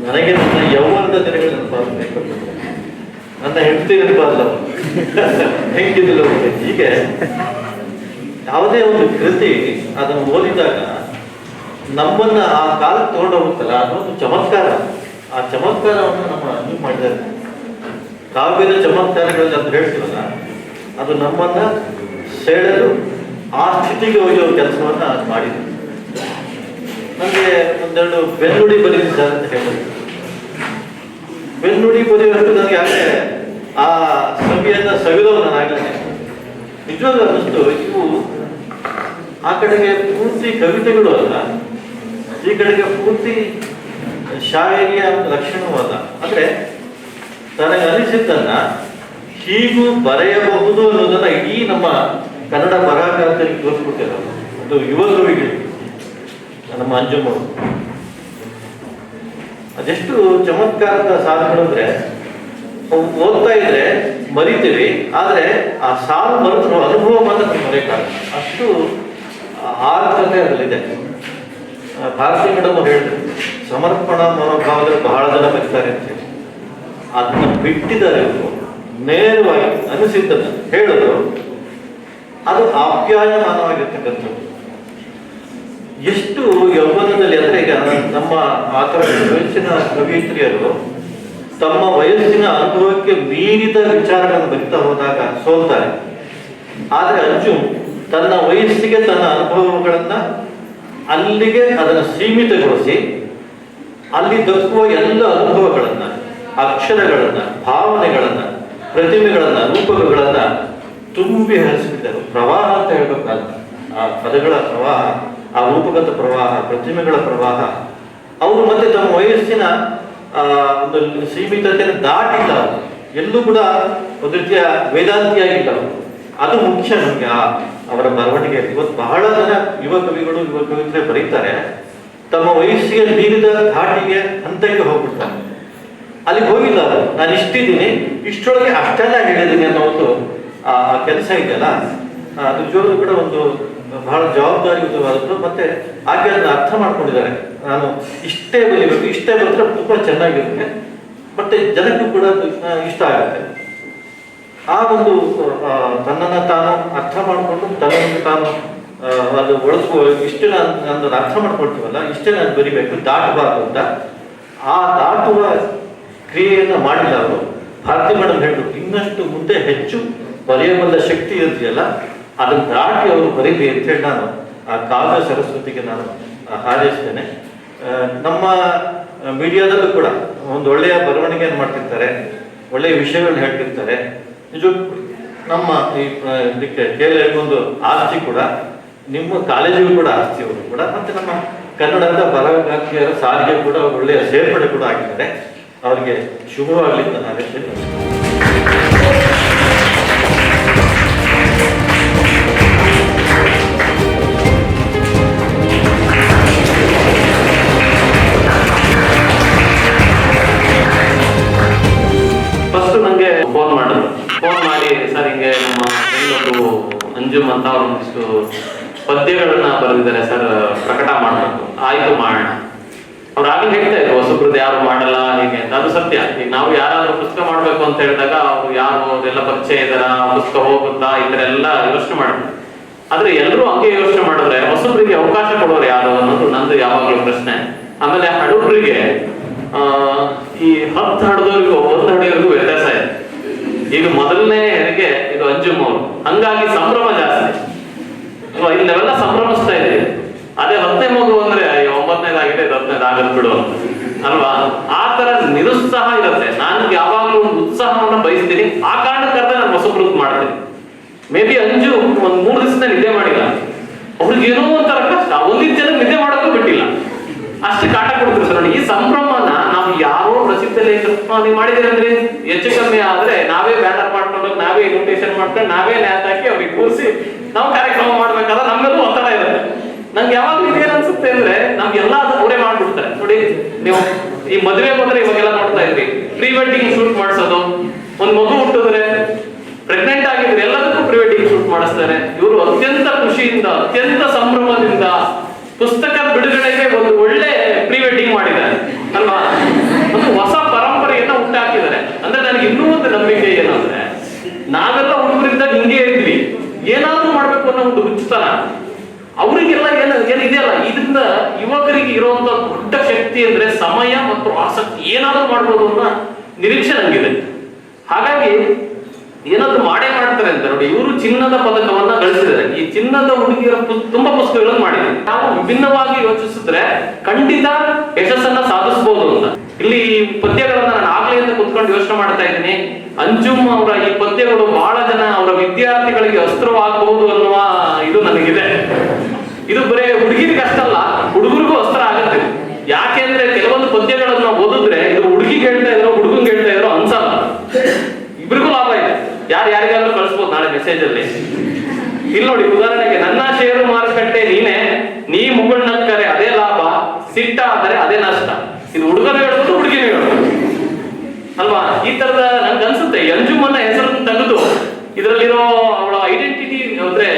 ನನಗೆ ನನ್ನ ಯೌವನದ ದಿನಗಳು ನೆನಪಾಗಬೇಕು. ನನ್ನ ಹೆಂಡತಿ ನೆನಪಾಗಲ್ಲ, ಹೆಂಗಿದಿಲ್ಲ. ಹೀಗೆ ಯಾವುದೇ ಒಂದು ಕೃತಿ ಅದನ್ನು ಓದಿದಾಗ ನಮ್ಮನ್ನ ಆ ಕಾಲಕ್ಕೆ ತಗೊಂಡು ಹೋಗುತ್ತಲ್ಲ, ಅದೊಂದು ಚಮತ್ಕಾರ. ಆ ಚಮತ್ಕಾರವನ್ನು ನಮ್ಮ ಅಂಜು ಮಾಡಿದ್ದಾರೆ. ಕಾವ್ಯದ ಚಮತ್ಕಾರಗಳಲ್ಲಿ ಅಂತ ಹೇಳ್ತೀವಲ್ಲ, ಅದು ನಮ್ಮನ್ನ ಸೆಳೆದು ಆ ಸ್ಥಿತಿಗೆ ಒಯ್ಯುವ ಕೆಲಸವನ್ನ ಮಾಡಿದೆ. ನನಗೆ ಒಂದೆರಡು ಬೆನ್ನುಡಿ ಬರೀತಾರೆ ಅಂತ ಹೇಳಿದ್ರು. ಬೆನ್ನುಡಿ ಬರೆಯುವಷ್ಟು ನನಗೆ ಆಗಲೇ ಆ ಸವಿಯನ್ನ ಸವಿದವು ನಾನಾಗಲೇ ನಿಜವಾಗ್ಲೂ ಅನ್ನಿಸ್ತು. ಇವು ಆ ಕಡೆಗೆ ಪೂರ್ತಿ ಕವಿತೆಗಳು ಅಲ್ಲ, ಈ ಕಡೆಗೆ ಪೂರ್ತಿ ಶಾಯರಿಯ ಲಕ್ಷಣವೂ ಅಲ್ಲ. ಅಂದ್ರೆ ತನಗೆ ಅನಿಸಿದ್ದನ್ನ ಹೀಗೂ ಬರೆಯಬಹುದು ಅನ್ನೋದನ್ನ ಇಡೀ ನಮ್ಮ ಕನ್ನಡ ಬರಹಗಾರರಿಗೆ ತೋರಿಸ್ಬಿಟ್ಟಿರೋದು. ಅದು ಯುವ ಕವಿಗಳು ನಮ್ಮ ಅಂಜುಮರು ಅದೆಷ್ಟು ಚಮತ್ಕಾರದ ಸಾಧನೆಗಳು ಅಂದ್ರೆ, ಓದ್ತಾ ಇದ್ರೆ ಮರಿತೀವಿ, ಆದ್ರೆ ಆ ಸಾಲು ಮರೆತರು ಅನುಭವ ಮಾತ್ರ ಮರೆಯಕ್ಕಾಗಲ್ಲ. ಅಷ್ಟು ಆರ್ಥತೆ ಅದರಲ್ಲಿದೆ. ಭಾರತೀಯ ಮೇಡಮ್ ಹೇಳಿದ್ರು, ಸಮರ್ಪಣಾ ಮನೋಭಾವದಲ್ಲಿ ಬಹಳ ಜನ ಬರೀತಾರೆ ಅಂತ ಹೇಳಿ. ಅದನ್ನ ಬಿಟ್ಟಿದ್ದಾರೆ ಅವರು. ನೇರವಾಗಿ ಅನಿಸಿದ್ದನ್ನು ಹೇಳಿದ್ರು. ಅದು ಆಪ್ಯಾಯಮಾನವಾಗಿರ್ತಕ್ಕಂಥದ್ದು. ಎಷ್ಟು ಯೌವನದಲ್ಲಿ ಅಂದ್ರೆ, ಈಗ ನಮ್ಮ ಆ ಥರ ವಯಸ್ಸಿನ ಕವಿಯತ್ರಿಯರು ತಮ್ಮ ವಯಸ್ಸಿನ ಅನುಭವಕ್ಕೆ ಮೀರಿದ ವಿಚಾರಗಳನ್ನು ಬರಿತಾ ಹೋದಾಗ ಸೋಲ್ತಾರೆ. ಆದರೆ ಅಂಜು ತನ್ನ ವಯಸ್ಸಿಗೆ ತನ್ನ ಅನುಭವಗಳನ್ನ ಅಲ್ಲಿಗೆ ಅದನ್ನು ಸೀಮಿತಗೊಳಿಸಿ ಅಲ್ಲಿ ದಕ್ಕುವ ಎಲ್ಲ ಅನುಭವಗಳನ್ನ, ಅಕ್ಷರಗಳನ್ನ, ಭಾವನೆಗಳನ್ನ, ಪ್ರತಿಮೆಗಳನ್ನ, ರೂಪಕಗಳನ್ನ ತುಂಬಿ ಹರಿಸಿಬಿಟ್ಟರು. ಪ್ರವಾಹ ಅಂತ ಹೇಳ್ಬೇಕಾದ ಆ ಪದಗಳ ಪ್ರವಾಹ, ಆ ರೂಪಗತ ಪ್ರವಾಹ, ಪ್ರತಿಮೆಗಳ ಪ್ರವಾಹ. ಅವರು ಮತ್ತೆ ತಮ್ಮ ವಯಸ್ಸಿನ ಒಂದು ಸೀಮಿತತೆಯನ್ನು ದಾಟಿಲ್ಲ. ಎಲ್ಲೂ ಕೂಡ ಒಂದು ರೀತಿಯ ವೇದಾಂತಿಯಾಗಿಲ್ಲ. ಅದು ಮುಖ್ಯ ನಮಗೆ ಅವರ ಬರವಣಿಗೆ. ಇವತ್ತು ಬಹಳ ಜನ ಯುವ ಕವಿಗಳು, ಯುವ ಕವಿತ್ರೆ ಬರೀತಾರೆ, ತಮ್ಮ ವಯಸ್ಸಿಗೆ ಮೀರಿದ ಧಾಟಿಗೆ ಹಂತಕ್ಕೆ ಹೋಗ್ಬಿಡ್ತಾರೆ. ಅಲ್ಲಿಗೆ ಹೋಗಿಲ್ಲ ಅವರು. ನಾನು ಇಷ್ಟಿದ್ದೀನಿ, ಇಷ್ಟೊಳಗೆ ಅಷ್ಟೆಲ್ಲ ಹೇಳಿದ್ದೀನಿ ಅನ್ನೋ ಒಂದು ಆ ಕೆಲಸ ಇದೆಯಲ್ಲ, ಅದು ನಿಜವಾಗ್ಲೂ ಕೂಡ ಒಂದು ಬಹಳ ಜವಾಬ್ದಾರಿಯುತವಾದದ್ದು. ಮತ್ತೆ ಹಾಗೆ ಅದನ್ನ ಅರ್ಥ ಮಾಡ್ಕೊಂಡಿದ್ದಾರೆ. ನಾನು ಇಷ್ಟೇ ಬರೀಬೇಕು, ಇಷ್ಟೇ ಬರೆದ್ರೆ ತುಂಬಾ ಚೆನ್ನಾಗಿರುತ್ತೆ, ಮತ್ತೆ ಜನಕ್ಕೂ ಕೂಡ ಇಷ್ಟ ಆಗುತ್ತೆ. ಆ ಒಂದು ತನ್ನನ್ನು ತಾನು ಅರ್ಥ ಮಾಡಿಕೊಂಡು ತನ್ನನ್ನು ತಾನು ಅದು ಒಳಗು ಇಷ್ಟೇ ನಾನು ಅರ್ಥ ಮಾಡ್ಕೊಳ್ತೀವಲ್ಲ, ಇಷ್ಟೇ ನಾನು ಬರಿಬೇಕು, ದಾಟಬಾರ್ದು ಅಂತ. ಆ ದಾಟುವ ಕ್ರಿಯೆಯನ್ನು ಮಾಡಿಲ್ಲ ಅವರು. ಭಾರತಿ ಮೇಡಮ್ ಹೇಳಿದ್ರು, ಇನ್ನಷ್ಟು ಮುಂದೆ ಹೆಚ್ಚು ಬರೆಯಬಲ್ಲ ಶಕ್ತಿ ಇದೆಯಲ್ಲ ಅದನ್ನು ದಾಟಿ ಅವರು ಬರೀಲಿ ಅಂತೇಳಿ ನಾನು ಆ ಕಾವ್ಯ ಸರಸ್ವತಿಗೆ ನಾನು ಹಾರೈಸ್ತೇನೆ. ನಮ್ಮ ಮೀಡಿಯಾದಲ್ಲೂ ಕೂಡ ಒಂದು ಒಳ್ಳೆಯ ಬರವಣಿಗೆಯನ್ನು ಮಾಡ್ತಿರ್ತಾರೆ, ಒಳ್ಳೆಯ ವಿಷಯಗಳನ್ನ ಹೇಳ್ತಿರ್ತಾರೆ. ನಿಜಕ್ಕೂ ನಮ್ಮ ಈ ಇದಕ್ಕೆ ಕೇರಳಕ್ಕೊಂದು ಆಸ್ತಿ ಕೂಡ, ನಿಮ್ಮ ಕಾಲೇಜಿಗೂ ಕೂಡ ಆಸ್ತಿ ಅವರು ಕೂಡ, ಮತ್ತು ನಮ್ಮ ಕನ್ನಡದ ಬರಹಗಾರ್ತಿಯರ ಸಾರಿಗೆ ಕೂಡ ಒಳ್ಳೆಯ ಸೇರ್ಪಡೆ ಕೂಡ ಆಗಿದ್ದಾರೆ. ಅವರಿಗೆ ಶುಭವಾಗಲಿ ಅಂತ ನಾನು ಹೇಳ್ತೇನೆ. ಫಸ್ಟ್ ನನಗೆ ಫೋನ್ ಮಾಡಿ ಸರ್ ಹಿಂಗೆ ನಮ್ಮ ಫ್ರೆಂಡ್ ಅಂಜುಮ್ ಅಂತ ಅವ್ರು ಒಂದಿಷ್ಟು ಪದ್ಯಗಳನ್ನ ಬರೆದಿದ್ದಾರೆ ಸರ್, ಪ್ರಕಟ ಮಾಡಬೇಕು. ಆಯ್ತು ಮಾಡೋಣ. ಅವ್ರು ಆಗಲಿ ಹೇಳ್ತಾ ಇದ್ರು ಹೊಸಬ್ರದ್ದು ಯಾರು ಮಾಡಲ್ಲ ಹೀಗೆ ಅಂತ. ಅದು ಸತ್ಯ. ಈಗ ನಾವು ಯಾರಾದ್ರೂ ಪುಸ್ತಕ ಮಾಡ್ಬೇಕು ಅಂತ ಹೇಳಿದಾಗ ಅವ್ರು ಯಾರು ಅವರೆಲ್ಲ ಪರಿಚಯ ಇದಾರ, ಪುಸ್ತಕ ಹೋಗುತ್ತಾ ಈ ತರ ಎಲ್ಲ ಯೋಚನೆ ಮಾಡ್ತಾರೆ. ಆದ್ರೆ ಎಲ್ಲರೂ ಹಂಗೆ ಯೋಚನೆ ಮಾಡಿದ್ರೆ ಹೊಸಬ್ರಿಗೆ ಅವಕಾಶ ಕೊಡೋರು ಯಾರು ಅನ್ನೋದು ನಂದು ಯಾವಾಗಲೂ ಪ್ರಶ್ನೆ. ಆಮೇಲೆ ಹಡುಬ್ರಿಗೆ ಈ 10 ಹಡದವ್ರಿಗೂ 1 ಹಡಿಯೋರ್ಗೂ ವ್ಯತ್ಯಾಸ ಇದೆ. ಈಗ ಮೊದಲನೇ ಹೆರಿಗೆ ಇದು ಅಂಜುಮ್ ಅವರು, ಹಂಗಾಗಿ ಸಂಭ್ರಮ ಜಾಸ್ತಿ ಅಲ್ವಾ? ಇಲ್ಲಿ ನಾವೆಲ್ಲ ಸಂಭ್ರಮಿಸ್ತಾ ಇದ್ದೀವಿ. ಅದೇ 10ನೇ ಮಗು ಅಂದ್ರೆ 9ನೇದಾಗಿದೆ 10ನೇದು ಆಗದ್ ಬಿಡು ಅಲ್ವಾ? ಆ ತರ ನಿರುತ್ಸಾಹ ಇರುತ್ತೆ. ನಾನು ಯಾವಾಗ್ಲೂ ಒಂದು ಉತ್ಸಾಹವನ್ನ ಬಯಸ್ತೀನಿ. ಆ ಕಾರಣಕ್ಕಾಗ ನಾನು ಹೊಸಬ್ರಿಗೆ ಮಾಡ್ತೀನಿ. ಮೇ ಬಿ ಅಂಜು ಒಂದ್ 3 ದಿವಸ ನಿದ್ದೆ ಮಾಡಿಲ್ಲ, ಅವ್ರಿಗೆ ಏನೋ ಒಂಥರ ಕಷ್ಟ. ಒಂದಿನ ಜನ ನಿದ್ದೆ ಮಾಡೋಕ್ಕೂ ಬಿಟ್ಟಿಲ್ಲ, ಅಷ್ಟು ಕಾಟ ಕೊಡ್ತಿರ್ತಾರೆ ನೋಡಿ. ಈ ಸಂಭ್ರಮನ ನಾವು ಯಾರೋ ಪ್ರಸಿದ್ಧ ಲೇಖನ ನೀವು ಮಾಡಿದಿರಂದ್ರೆ ಹೆಚ್ಚು ಕಮ್ಮಿ ಆದ್ರೆ ನಾವೇ ಬ್ಯಾನರ್ ಮಾಡ್ಕೊಂಡು, ನಾವೇ ಇನ್ವಿಟೇಷನ್ ಮಾಡ್ಕೊಂಡು, ನಾವೇ ನ್ಯಾತ್ ಹಾಕಿ ಅವ್ರಿಗೆ ಕೂರಿಸಿ ನಾವು ಕಾರ್ಯಕ್ರಮ ಮಾಡ್ಬೇಕಾದ್ರೆ ನಮ್ಮೆಲ್ಲೂ ಒತ್ತಡ ಇರುತ್ತೆ. ನಂಗೆ ಯಾವಾಗ್ಲೂ ಇದೇನ್ ಅನ್ಸುತ್ತೆ ಅಂದ್ರೆ ನಮ್ಗೆಲ್ಲ ಅದು ಅವರೇ ಮಾಡ್ಬಿಡ್ತಾರೆ ನೋಡಿ. ನೀವು ಈ ಮದುವೆ ಬಂದ್ರೆ ಇವಾಗೆಲ್ಲ ನೋಡ್ತಾ ಇದ್ರಿ, ಪ್ರೀ ವೆಡ್ಡಿಂಗ್ ಶೂಟ್ ಮಾಡಿಸೋದು, ಒಂದ್ ಮಗು ಹುಟ್ಟಿದ್ರೆ, ಪ್ರೆಗ್ನೆಂಟ್ ಆಗಿದ್ರೆ ಎಲ್ಲದಕ್ಕೂ ಪ್ರೀ ವೆಡ್ಡಿಂಗ್ ಶೂಟ್ ಮಾಡಿಸ್ತಾರೆ. ಇವರು ಅತ್ಯಂತ ಖುಷಿಯಿಂದ, ಅತ್ಯಂತ ಸಂಭ್ರಮದಿಂದ ಪುಸ್ತಕ ಬಿಡುಗಡೆಗೆ ಒಂದು ಒಳ್ಳೆ ಪ್ರೀ ವೆಡ್ಡಿಂಗ್ ಮಾಡಿದ್ದಾರೆ ಅಲ್ವಾ? ಒಂದು ಹೊಸ ಪರಂಪರೆಯನ್ನ ಹುಟ್ಟಾಕಿದ್ದಾರೆ. ಅಂದ್ರೆ ನನಗೆ ಇನ್ನೂ ಒಂದು ನಂಬಿಕೆ ಏನಂದ್ರೆ, ನಾವೆಲ್ಲ ಹುಡುಗರಿಂದ ಹಿಂಗೆ ಇದ್ವಿ, ಏನಾದ್ರೂ ಮಾಡ್ಬೇಕು ಅನ್ನೋ ಒಂದು ಹುಚ್ಚುತನ ಅವರಿಗೆಲ್ಲ ಏನಿದೆಯಲ್ಲ, ಇದರಿಂದ ಯುವಕರಿಗೆ ಇರುವಂತ ದೊಡ್ಡ ಶಕ್ತಿ ಅಂದ್ರೆ ಸಮಯ ಮತ್ತು ಆಸಕ್ತಿ. ಏನಾದ್ರೂ ಮಾಡ್ಬೋದು ಅನ್ನೋ ನಿರೀಕ್ಷೆ ನಂಗಿದೆ. ಹಾಗಾಗಿ ಏನಾದ್ರು ಮಾಡೇ ಮಾಡ್ತಾರೆ ಅಂತ ನೋಡಿ. ಇವರು ಚಿನ್ನದ ಪದಕವನ್ನ ಗಳಿಸಿದ್ದಾರೆ. ಈ ಚಿನ್ನದ ಹುಡುಗಿಯರ ತುಂಬಾ ಪುಸ್ತಕಗಳನ್ನು ಮಾಡಿದ್ದಾರೆ. ನಾವು ವಿಭಿನ್ನವಾಗಿ ಯೋಚಿಸಿದ್ರೆ ಖಂಡಿತ ಯಶಸ್ಸನ್ನ ಸಾಧಿಸಬಹುದು ಅಂತ. ಇಲ್ಲಿ ಪದ್ಯಗಳನ್ನ ನಾನು ಆಗ್ಲಿಂದ ಕುತ್ಕೊಂಡು ಯೋಚನೆ ಮಾಡ್ತಾ ಇದ್ದೀನಿ. ಅಂಜುಮ್ ಅವರ ಈ ಪದ್ಯಗಳು ಬಹಳ ಜನ ಅವರ ವಿದ್ಯಾರ್ಥಿಗಳಿಗೆ ಅಸ್ತ್ರವಾಗಬಹುದು ಅನ್ನುವ ಇದು ನನಗಿದೆ. ಇದು ಬರೇ ಹುಡುಗಿರಿಗೆ ಅಷ್ಟಲ್ಲ, ಹುಡುಗರಿಗೂ ಅಸ್ತ್ರ ಆಗತ್ತೆ. ಯಾಕೆಂದ್ರೆ ಕೆಲವೊಂದು ಪದ್ಯಗಳನ್ನ ಓದಿದ್ರೆ ಇದು ಹುಡುಗಿಗೆ ಹೇಳ್ತಾ ಇದ್ರು, ಹುಡುಗಂಗೆ ಹೇಳ್ತಾ ಇದ್ರು ಅನ್ಸಲ್ಲ. ಇಬ್ಬರಿಗೂ ಲಾಭ ಇದೆ. ಯಾರಿಗಾದ್ರೂ ಕಳಿಸ್ಬೋದು ನಾಳೆ ಮೆಸೇಜ್ ಅಲ್ಲಿ. ಇಲ್ಲಿ ನೋಡಿ, ಉದಾಹರಣೆಗೆ, ನನ್ನ ಷೇರು ಮಾರುಕಟ್ಟೆ ನೀನೇ, ನೀ ಮುಗುಳ್ನಕ್ಕರೆ ಅದೇ ಲಾಭ, ಸಿಟ್ಟ ಆದರೆ ಅದೇ ನಷ್ಟ. ಇದು ಹುಡುಗರು ಹೇಳ್ಬೋದು, ಹುಡುಗಿನೂ ಹೇಳ್ಬೋದು ಅಲ್ವಾ? ಈ ತರದ ನನ್ಗೆ ಅನ್ಸುತ್ತೆ ಅಂಜುಮನ್ನ ಹೆಸರನ್ನು ತೆಗೆದು ಇದರಲ್ಲಿರೋ ಅವಳ ಐಡೆಂಟಿಟಿ ಅಂದ್ರೆ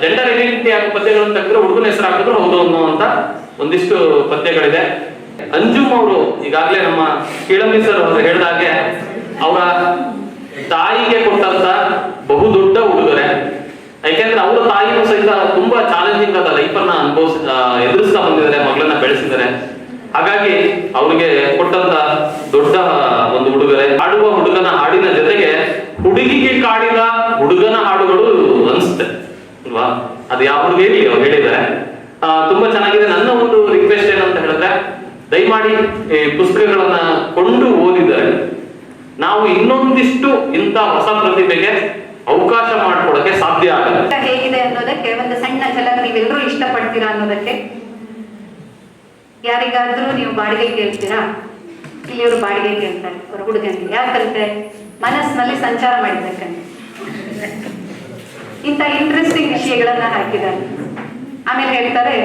ಜೆಂಡರ್ ಐಡೆಂಟಿಟಿ ಆಗೋ ಪದ್ಯಗಳನ್ನು ತೆಗೆದ್ರೆ ಹುಡುಗನ ಹೆಸರು ಹಾಕಿದ್ರು ಹೌದು ಅನ್ನುವಂತ ಒಂದಿಷ್ಟು ಪದ್ಯಗಳಿದೆ. ಅಂಜುಮ್ ಅವರು ಈಗಾಗಲೇ ನಮ್ಮ ಕೀಳಂಬಿ ಸರ್ ಅವರು ಹೇಳಿದಾಗೆ ಅವರ ತಾಯಿಗೆ ಕೊಟ್ಟಂತ ಬಹುದೊಡ್ಡ ಉಡುಗೊರೆ. ಯಾಕೆಂದ್ರೆ ಅವರ ತಾಯಿಯೂ ಸಹಿತ ತುಂಬಾ ಚಾಲೆಂಜಿಂಗ್ ಆದ ಲೈಫ್ ಅನ್ನ ಎದುರಿಸ್ತಾ ಬಂದಿದ್ದಾರೆ, ಮಗಳನ್ನ ಬೆಳೆಸಿದ್ದಾರೆ. ಹಾಗಾಗಿ ಅವ್ರಿಗೆ ಕೊಟ್ಟಂತ ದೊಡ್ಡ ಒಂದು ಉಡುಗೊರೆ. ಹಾಡುವ ಹುಡುಗನ ಹಾಡಿನ ಜೊತೆಗೆ ಹುಡುಗಿಗೆ ಕಾಡಿದ ಹುಡುಗನ ಹಾಡುಗಳು ಅನ್ಸುತ್ತೆ ಅಲ್ವಾ? ಅದು ಯಾವ ಹುಡುಗ ಇರಲಿ ಅವ್ರು ಹೇಳಿದ್ದಾರೆ. ತುಂಬಾ ಚೆನ್ನಾಗಿದೆ. ನನ್ನ ಒಂದು ರಿಕ್ವೆಸ್ಟ್ ಏನಂತ ಹೇಳಿದ್ರೆ, ದಯಮಾಡಿ ಈ ಪುಸ್ತಕಗಳನ್ನ ಕೊಂಡು ಓದಿದ್ದಾರೆ ನಾವು ಇನ್ನೊಂದಿಷ್ಟು ಇಂಥ ಹೊಸ ಪ್ರತಿಭೆಗೆ ಅವಕಾಶ ಮಾಡಿಕೊಡಕ್ಕೆ ಸಾಧ್ಯ ಆಗುತ್ತೆ. ಹೇಗಿದೆ ಅನ್ನೋದಕ್ಕೆ ಒಂದು ಸಣ್ಣ ಝಲಕ್ ನೀವೆಲ್ಲರೂ ಇಷ್ಟಪಡ್ತೀರಾ ಅನ್ನೋದಕ್ಕೆ. ಯಾರಿಗಾದ್ರೂ ನೀವು ಬಾಡಿಗೆ ಕೇಳ್ತೀರಾ? ಇಲ್ಲಿ ಇವರು ಬಾಡಿಗೆ ಕೇಳ್ತಾರೆ ಅವ್ರ ಹುಡುಗನಿಗೆ. ಯಾಕಂತೆ ಮನಸ್ಸಿನಲ್ಲಿ ಸಂಚಾರ ಮಾಡಿದ್ದಕ್ಕಂತೆ ಇಂಥ ಇಂಟ್ರೆಸ್ಟಿಂಗ್ ವಿಷಯಗಳನ್ನ ಹಾಕಿದ್ದಾರೆ. ಆಮೇಲೆ ಹೇಳ್ತಾರೆ,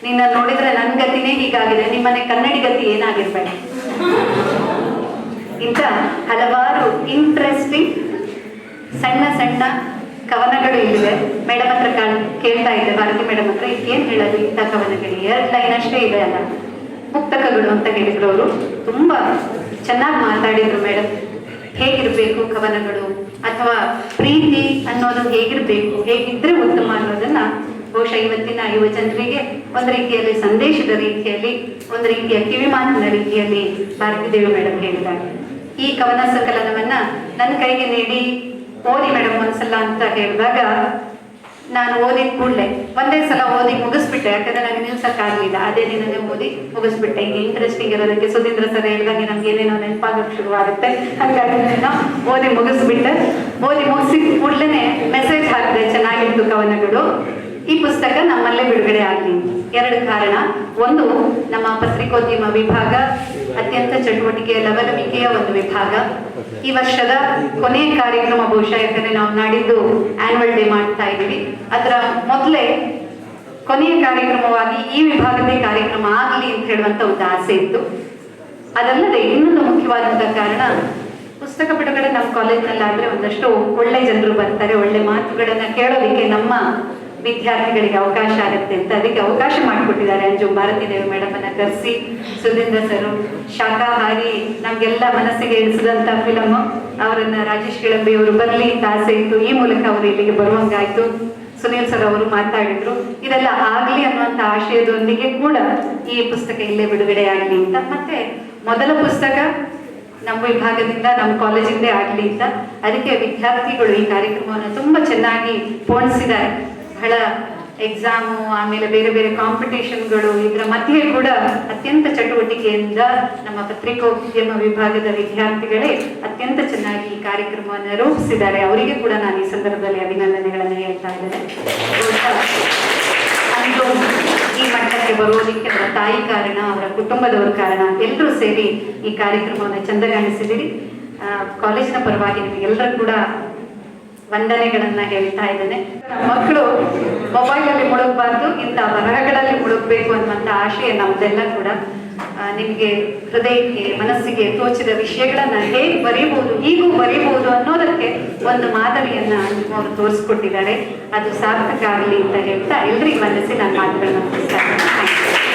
ನಿನ್ನ ನೋಡಿದ್ರೆ ನನ್ ಗತಿನೇ ಹೀಗಾಗಿದೆ, ನಿಮ್ಮನೆ ಕನ್ನಡಿ ಗತಿ ಏನಾಗಿರ್ಬೇಡ. ಇಂಥ ಹಲವಾರು ಇಂಟ್ರೆಸ್ಟಿಂಗ್ ಸಣ್ಣ ಸಣ್ಣ ಕವನಗಳು ಇಲ್ಲಿವೆ. ಮೇಡಮ್ ಹತ್ರ ಕೇಳ್ತಾ ಇದ್ದೆ, ಭಾರತಿ ಮೇಡಮ್ ಹತ್ರ, ಏನ್ ಹೇಳೋದು ಇಂಥ ಕವನಗಳು? 2 ಲೈನ್ ಅಷ್ಟೇ ಇದೆ ಅಲ್ಲ, ಮುಕ್ತಕಗಳು ಅಂತ ಹೇಳಿದ್ರು ಅವರು. ತುಂಬಾ ಚೆನ್ನಾಗಿ ಮಾತಾಡಿದ್ರು ಮೇಡಮ್. ಹೇಗಿರ್ಬೇಕು ಕವನಗಳು, ಅಥವಾ ಪ್ರೀತಿ ಅನ್ನೋದು ಹೇಗಿರ್ಬೇಕು, ಹೇಗಿದ್ರೆ ಉತ್ತಮ ಅನ್ನೋದನ್ನ ಬಹುಶಃ ಇವತ್ತಿನ ಯುವ ಜನರಿಗೆ ಒಂದು ರೀತಿಯಲ್ಲಿ ಸಂದೇಶದ ರೀತಿಯಲ್ಲಿ, ಒಂದು ರೀತಿಯ ಕಿವಿಮಾತಿನ ರೀತಿಯಲ್ಲಿ ಭಾರತೀದೇವಿ ಮೇಡಮ್ ಹೇಳಿದ್ದಾರೆ. ಈ ಕವನ ಸಂಕಲನವನ್ನ ನನ್ನ ಕೈಗೆ ನೀಡಿ ಓದಿ ಮೇಡಮ್ ಒಂದ್ಸಲ ಅಂತ ಹೇಳಿದಾಗ ನಾನು ಓದಿದ ಕೂಡಲೇ ಒಂದೇ ಸಲ ಓದಿ ಮುಗಿಸ್ಬಿಟ್ಟೆ. ಯಾಕಂದ್ರೆ ನನಗೆ ನಿಲ್ಸಕ್ಕಾಗಲಿಲ್ಲ, ಅದೇ ದಿನನೇ ಓದಿ ಮುಗಿಸ್ಬಿಟ್ಟೆ. ಈಗ ಇಂಟ್ರೆಸ್ಟಿಂಗ್ ಇರೋದಕ್ಕೆ ಸುಧೀಂದ್ರ ಸರ್ ಹೇಳಿದಂಗೆ ನಮ್ಗೆ ಏನೇನೋ ನೆನಪಾಗಕ್ಕೆ ಶುರುವಾಗುತ್ತೆ. ಹಾಗಾಗಿ ನಾನು ಓದಿ ಮುಗಿಸ್ಬಿಟ್ಟೆ. ಓದಿ ಮುಗಿಸಿದ ಕೂಡಲೇ ಮೆಸೇಜ್ ಹಾಕಿದೆ, ಚೆನ್ನಾಗಿತ್ತು ಕವನಗಳು, ಈ ಪುಸ್ತಕ ನಮ್ಮಲ್ಲೇ ಬಿಡುಗಡೆ ಆಗಲಿ. ಎರಡು ಕಾರಣ. ಒಂದು, ನಮ್ಮ ಪತ್ರಿಕೋದ್ಯಮ ವಿಭಾಗ ಅತ್ಯಂತ ಚಟುವಟಿಕೆಯ ಲವಲವಿಕೆಯ ಒಂದು ವಿಭಾಗ. ಈ ವರ್ಷದ ಕೊನೆಯ ಕಾರ್ಯಕ್ರಮ ಬಹುಶಃ, ಯಾಕಂದ್ರೆ ನಾವು ನಾಡಿದ್ದು ಆನ್ಯುವಲ್ ಡೇ ಮಾಡ್ತಾ ಇದ್ದೀವಿ, ಅದರ ಮೊದಲೇ ಕೊನೆಯ ಕಾರ್ಯಕ್ರಮವಾಗಿ ಈ ವಿಭಾಗದೇ ಕಾರ್ಯಕ್ರಮ ಆಗಲಿ ಅಂತ ಹೇಳುವಂತ ಒಂದು ಆಸೆ ಇತ್ತು. ಅದಲ್ಲದೆ ಇನ್ನೊಂದು ಮುಖ್ಯವಾದಂತಹ ಕಾರಣ, ಪುಸ್ತಕ ಬಿಡುಗಡೆ ನಮ್ಮ ಕಾಲೇಜ್ನಲ್ಲಾದ್ರೆ ಒಂದಷ್ಟು ಒಳ್ಳೆ ಜನರು ಬರ್ತಾರೆ, ಒಳ್ಳೆ ಮಾತುಗಳನ್ನ ಕೇಳೋದಕ್ಕೆ ನಮ್ಮ ವಿದ್ಯಾರ್ಥಿಗಳಿಗೆ ಅವಕಾಶ ಆಗುತ್ತೆ ಅಂತ ಅದಕ್ಕೆ ಅವಕಾಶ ಮಾಡಿಕೊಟ್ಟಿದ್ದಾರೆ. ಅಂಜು ಭಾರತೀದೇವಿ ಮೇಡಮ್ ಅನ್ನ ಕರೆಸಿ, ಸುಧೀಂದ್ರ ಸರ್ ಶಾಖಾಹಾರಿ ನಮ್ಗೆಲ್ಲ ಮನಸ್ಸಿಗೆ ಇಳಿಸಿದಂತ ಫಿಲಮ್, ಅವರನ್ನ ರಾಜೇಶ್ ಕಿಳಂಬಿ ಅವರು ಬರಲಿ ಅಂತ ಆಸೆ ಇತ್ತು. ಈ ಮೂಲಕ ಅವರು ಇಲ್ಲಿಗೆ ಬರುವಂಗಾಯ್ತು. ಸುನೀಲ್ ಸರ್ ಅವರು ಮಾತಾಡಿದ್ರು. ಇದೆಲ್ಲ ಆಗ್ಲಿ ಅನ್ನುವಂತ ಆಶಯದೊಂದಿಗೆ ಕೂಡ ಈ ಪುಸ್ತಕ ಇಲ್ಲೇ ಬಿಡುಗಡೆ ಆಗಲಿ ಅಂತ, ಮತ್ತೆ ಮೊದಲ ಪುಸ್ತಕ ನಮ್ಮ ವಿಭಾಗದಿಂದ, ನಮ್ಮ ಕಾಲೇಜಿಂದೇ ಆಗಲಿ ಅಂತ ಅದಕ್ಕೆ ವಿದ್ಯಾರ್ಥಿಗಳು ಈ ಕಾರ್ಯಕ್ರಮವನ್ನು ತುಂಬಾ ಚೆನ್ನಾಗಿ ಪೋಣಿಸಿದ್ದಾರೆ. ಬಹಳ ಎಕ್ಸಾಮು, ಆಮೇಲೆ ಬೇರೆ ಬೇರೆ ಕಾಂಪಿಟೇಷನ್ಗಳು, ಇದರ ಮಧ್ಯೆ ಕೂಡ ಅತ್ಯಂತ ಚಟುವಟಿಕೆಯಿಂದ ನಮ್ಮ ಪತ್ರಿಕೋದ್ಯಮ ವಿಭಾಗದ ವಿದ್ಯಾರ್ಥಿಗಳೇ ಅತ್ಯಂತ ಚೆನ್ನಾಗಿ ಈ ಕಾರ್ಯಕ್ರಮವನ್ನು ರೂಪಿಸಿದ್ದಾರೆ. ಅವರಿಗೆ ಕೂಡ ನಾನು ಈ ಸಂದರ್ಭದಲ್ಲಿ ಅಭಿನಂದನೆಗಳನ್ನು ಹೇಳ್ತಾ ಇದ್ದೇನೆ. ಅಂದು ಈ ಮಟ್ಟಕ್ಕೆ ಬರೋದಕ್ಕೆ ಅವರ ತಾಯಿ ಕಾರಣ, ಅವರ ಕುಟುಂಬದವರ ಕಾರಣ, ಎಲ್ಲರೂ ಸೇರಿ ಈ ಕಾರ್ಯಕ್ರಮವನ್ನು ಚಂದಗಾಣಿಸಿದಿರಿ. ಕಾಲೇಜಿನ ಪರವಾಗಿ ನಿಮಗೆಲ್ಲರೂ ಕೂಡ ವಂದನೆಗಳನ್ನ ಹೇಳ್ತಾ ಇದ್ದೇನೆ. ಮಕ್ಕಳು ಮೊಬೈಲ್ ಅಲ್ಲಿ ಮುಳುಗಬಾರ್ದು, ಇಂಥ ಬರಹಗಳಲ್ಲಿ ಮುಳುಗಬೇಕು ಅನ್ನುವಂಥ ಆಶಯ ನಮ್ದೆಲ್ಲ ಕೂಡ. ನಿಮಗೆ ಹೃದಯಕ್ಕೆ, ಮನಸ್ಸಿಗೆ ತೋಚಿದ ವಿಷಯಗಳನ್ನ ಹೇಗೆ ಬರೀಬಹುದು, ಈಗೂ ಬರೀಬಹುದು ಅನ್ನೋದಕ್ಕೆ ಒಂದು ಮಾದರಿಯನ್ನ ಅವರು ತೋರಿಸ್ಕೊಟ್ಟಿದ್ದಾರೆ. ಅದು ಸಾರ್ಥಕ ಆಗಲಿ ಅಂತ ಹೇಳ್ತಾ ಎಲ್ರಿಗೂ ಮನಸ್ಸಿ ನನ್ನ ಮಾತುಗಳನ್ನ ಮುಗಿಸ್ತಾ ಇದ್ದೇನೆ.